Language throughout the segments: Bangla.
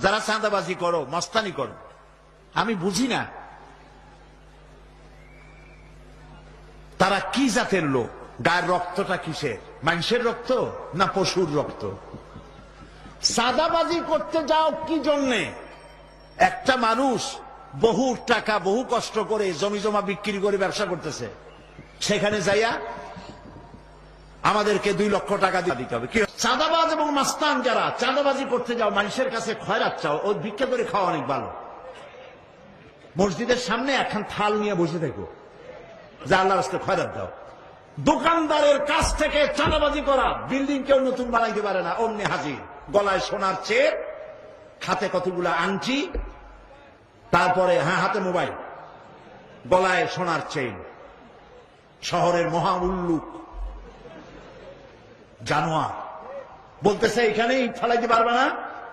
যারা চাঁদাবাজি করো, মস্তানি করো, আমি বুঝি না তারা কি জাতের লোক, গায়ের রক্তটা কিসের, মানুষের রক্ত না পশুর রক্ত? চাঁদাবাজি করতে যাও কি জন্যে? একটা মানুষ বহু টাকা বহু কষ্ট করে জমি জমা বিক্রি করে ব্যবসা করতেছে, সেখানে যাইয়া আমাদেরকে 2 লক্ষ টাকা দিতে হবে। কি চাঁদাবাজ এবং মাস্তান যারা চাঁদাবাজি করতে যাও, মানুষের কাছে খয়রাত চাও, ওই ভিক্ষা করে খাওয়া অনেক ভালো। মসজিদের সামনে একখান থাল নিয়ে বসে থাকো, যা আল্লাহর রাস্তায় খয়রাত দাও। দোকানদারের কাছ থেকে চাঁদাবাজি করা, বিল্ডিং কেউ নতুন বানাইতে পারে না, অমনি হাজির। গলায় সোনার চেন, হাতে কতগুলা আংটি, তারপরে হাতে মোবাইল, গলায় সোনার চেন। শহরের মহা উল্লুক জানোয়ার বলতেছে এখানেই ফেলাইতে পারবে না,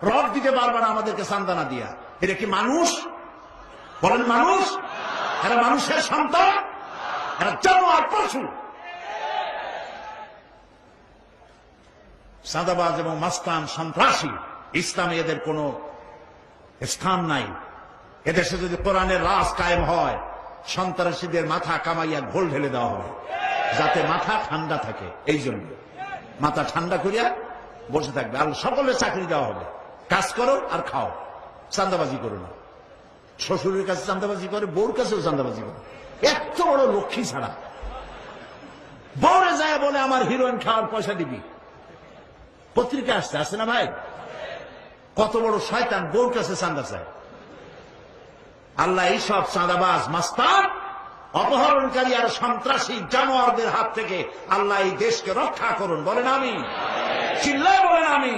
রড দিতে পারবে না আমাদেরকে সান্দানা দিয়া। এটা কি মানুষ? বলেন মানুষ? এরা মানুষের সন্তান? এরা জানোয়ার, পশু। চাঁদাবাজ এবং মাস্তান সন্ত্রাসী, ইসলামে এদের কোনো স্থান নাই। এদেশে যদি কোরআনের রাজ কায়েম হয়, সন্ত্রাসীদের মাথা কামাইয়া ঘোল ঢেলে দেওয়া হবে, যাতে মাথা ঠান্ডা থাকে। এই জন্য মাথা ঠান্ডা করিয়া বসে থাকবে। আর সকলের চাকরি দেওয়া হবে, কাজ করো আর খাও, চাঁদাবাজি করো না। শ্বশুরের কাছে চাঁদাবাজি করে, বউর কাছেও চাঁদাবাজি করে। এত বড় লক্ষ্মী ছাড়া বউরে যায় বলে আমার হিরোইন খাওয়ার পয়সা দিবি। পত্রিকা আসছে না ভাই? কত বড় শয়তান, বউর কাছে চাঁদা চায়। আল্লাহ এইসব চাঁদাবাজ, মাস্তান, অপহরণকারী আর সন্ত্রাসী জানোয়ারদের হাত থেকে আল্লাহ এই দেশকে রক্ষা করুন। বলেন আমি, চিল্লায় বলেন আমি।